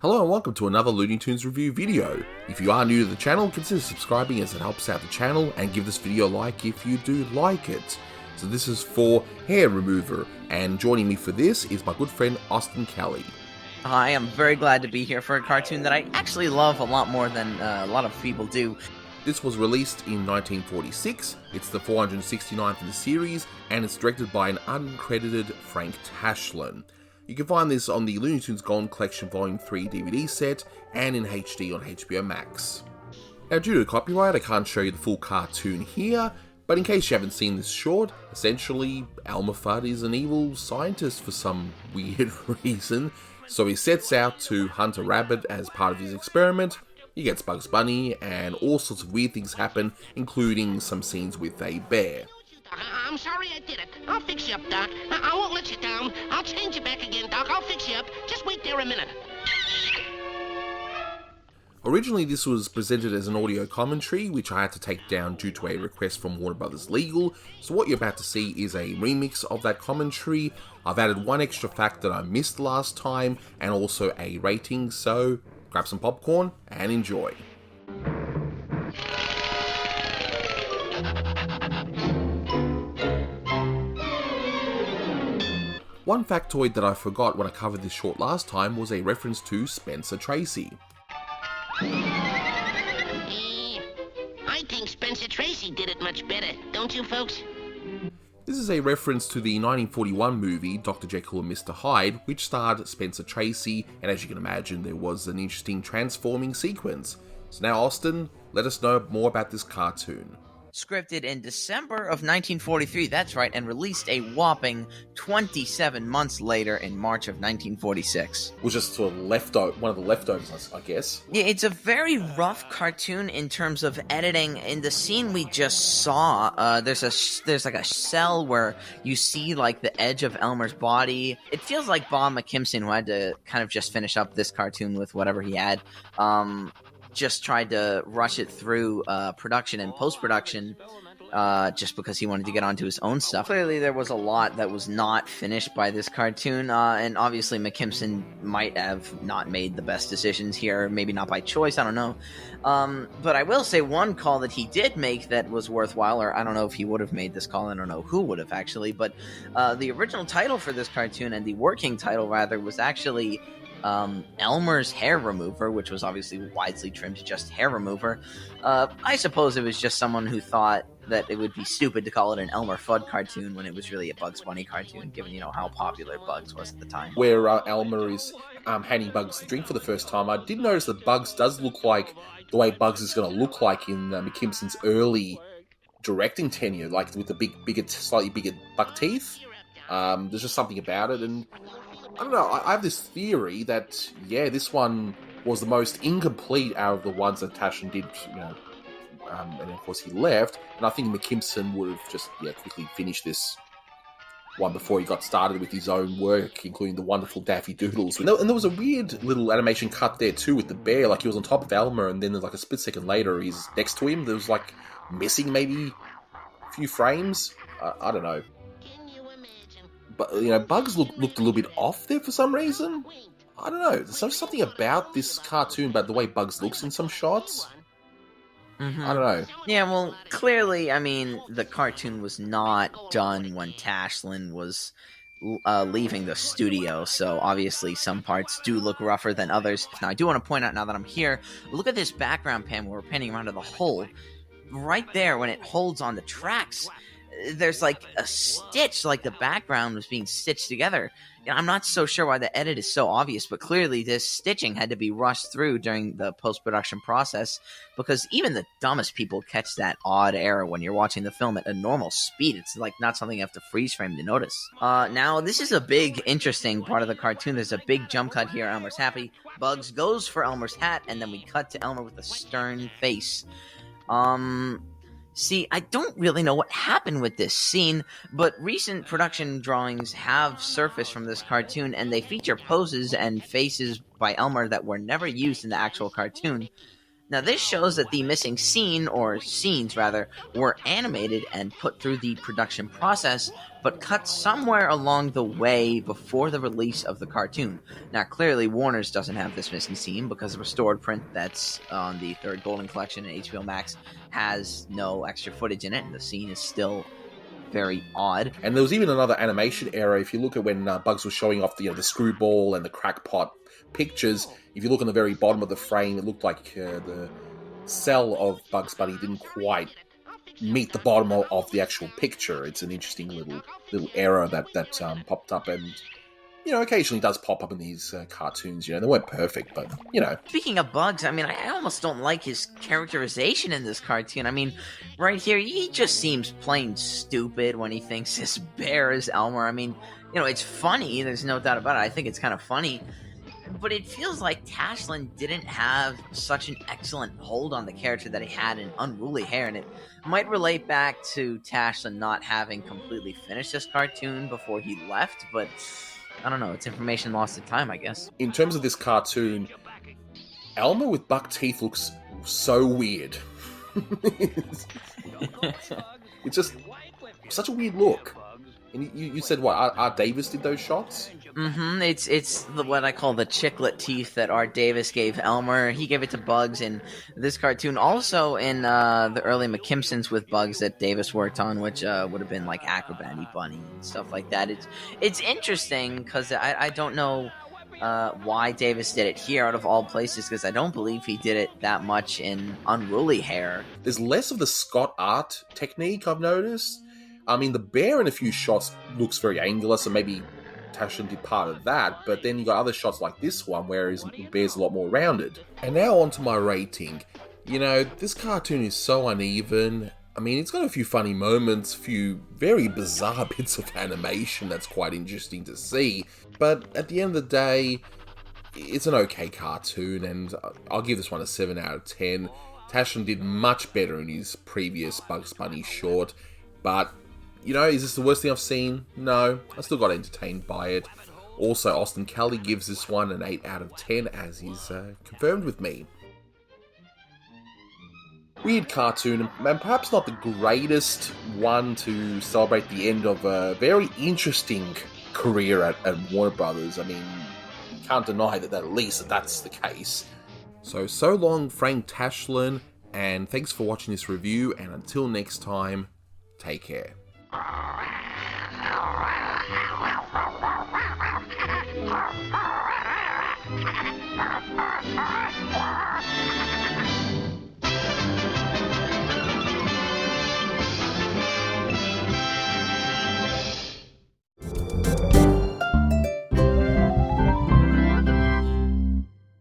Hello and welcome to another Looney Tunes review video. If you are new to the channel, consider subscribing as it helps out the channel, and give this video a like if you do like it. So this is for Hare Remover, and joining me for this is my good friend Austin Kelly. I am very glad to be here for a cartoon that I actually love a lot more than a lot of people do. This was released in 1946, it's the 469th in the series, and it's directed by an uncredited Frank Tashlin. You can find this on the Looney Tunes Gold Collection Volume 3 DVD set and in HD on HBO Max. Now, due to copyright, I can't show you the full cartoon here, but in case you haven't seen this short, essentially, Elmer Fudd is an evil scientist for some weird reason, so he sets out to hunt a rabbit as part of his experiment. He gets Bugs Bunny, and all sorts of weird things happen, including some scenes with a bear. I'm sorry I did it. I'll fix you up, Doc. I won't let you down. I'll change you back again, Doc. I'll fix you up. Just wait there a minute. Originally, this was presented as an audio commentary, which I had to take down due to a request from Warner Brothers Legal, so what you're about to see is a remix of that commentary. I've added one extra fact that I missed last time, and also a rating, so grab some popcorn and enjoy. One factoid that I forgot when I covered this short last time was a reference to Spencer Tracy. I think Spencer Tracy did it much better, don't you folks? This is a reference to the 1941 movie Dr. Jekyll and Mr. Hyde, which starred Spencer Tracy, and as you can imagine, there was an interesting transforming sequence. So now, Austin, let us know more about this cartoon. Scripted in December of 1943, that's right, and released a whopping 27 months later in March of 1946. Was just sort of one of the leftovers, I guess. Yeah, it's a very rough cartoon in terms of editing. In the scene we just saw, there's like a cell where you see like the edge of Elmer's body. It feels like Bob McKimson, who had to kind of just finish up this cartoon with whatever he had, just tried to rush it through production and post-production just because he wanted to get onto his own stuff. Clearly there was a lot that was not finished by this cartoon, and obviously McKimson might have not made the best decisions here, maybe not by choice, I don't know. But I will say one call that he did make that was worthwhile, or I don't know if he would have made this call, I don't know who would have actually, but the original title for this cartoon, and the working title rather, was actually Elmer's Hare Remover, which was obviously wisely trimmed to just Hare Remover. I suppose it was just someone who thought that it would be stupid to call it an Elmer Fudd cartoon when it was really a Bugs Bunny cartoon, given, you know, how popular Bugs was at the time. Where Elmer is handing Bugs the drink for the first time, I did notice that Bugs does look like the way Bugs is going to look like in McKimson's early directing tenure, like with the slightly bigger buck teeth. There's just something about it, and I don't know, I have this theory that, yeah, this one was the most incomplete out of the ones that Tashlin did, you know, and of course he left, and I think McKimson would have just, quickly finished this one before he got started with his own work, including the wonderful Daffy Doodles. And there was a weird little animation cut there too with the bear, like he was on top of Elmer, and then like a split second later he's next to him. There was like missing maybe a few frames, I don't know. But, you know, Bugs looked a little bit off there for some reason. I don't know. There's something about this cartoon, about the way Bugs looks in some shots. Mm-hmm. I don't know. Yeah, well, clearly, I mean, the cartoon was not done when Tashlin was leaving the studio, so obviously some parts do look rougher than others. Now, I do want to point out, now that I'm here, look at this background pan where we're panning around to the hole. Right there, when it holds on the tracks, there's like a stitch, like the background was being stitched together. You know, I'm not so sure why the edit is so obvious, but clearly this stitching had to be rushed through during the post-production process, because even the dumbest people catch that odd error when you're watching the film at a normal speed. It's like not something you have to freeze frame to notice. Now, this is a big, interesting part of the cartoon. There's a big jump cut here. Elmer's happy. Bugs goes for Elmer's hat, and then we cut to Elmer with a stern face. See, I don't really know what happened with this scene, but recent production drawings have surfaced from this cartoon, and they feature poses and faces by Elmer that were never used in the actual cartoon. Now, this shows that the missing scene, or scenes rather, were animated and put through the production process, but cut somewhere along the way before the release of the cartoon. Now, clearly, Warner's doesn't have this missing scene because the restored print that's on the third Golden Collection and HBO Max has no extra footage in it, and the scene is still very odd. And there was even another animation error. If you look at when Bugs was showing off the screwball and the crackpot pictures, if you look on the very bottom of the frame, it looked like the cell of Bugs Bunny didn't quite meet the bottom of the actual picture. It's an interesting little error that popped up, and occasionally does pop up in these cartoons. They weren't perfect, but Speaking of Bugs, I mean, I almost don't like his characterization in this cartoon. I mean, right here, he just seems plain stupid when he thinks this bear is Elmer. I mean, it's funny, there's no doubt about it. I think it's kind of funny, but it feels like Tashlin didn't have such an excellent hold on the character that he had in Unruly Hare, and it might relate back to Tashlin not having completely finished this cartoon before he left, but I don't know, it's information lost in time, I guess. In terms of this cartoon, Elmer with buck teeth looks so weird. It's just such a weird look. And you said what? Art Davis did those shots? Mm-hmm. It's what I call the chiclet teeth that Art Davis gave Elmer. He gave it to Bugs in this cartoon. Also in the early McKimsons with Bugs that Davis worked on, which would have been like Acrobat Bunny and stuff like that. It's interesting because I don't know why Davis did it here out of all places, because I don't believe he did it that much in Unruly Hare. There's less of the Scott art technique, I've noticed. I mean, the bear in a few shots looks very angular, so maybe Tashlin did part of that, but then you got other shots like this one where the bear's a lot more rounded. And now on to my rating. This cartoon is so uneven. I mean, it's got a few funny moments, a few very bizarre bits of animation that's quite interesting to see, but at the end of the day, it's an okay cartoon, and I'll give this one a 7 out of 10. Tashlin did much better in his previous Bugs Bunny short, but is this the worst thing I've seen? No, I still got entertained by it. Also, Austin Kelly gives this one an 8 out of 10, as he's confirmed with me. Weird cartoon, and perhaps not the greatest one to celebrate the end of a very interesting career at Warner Brothers. I mean, you can't deny that at least that's the case. So long, Frank Tashlin, and thanks for watching this review, and until next time, take care.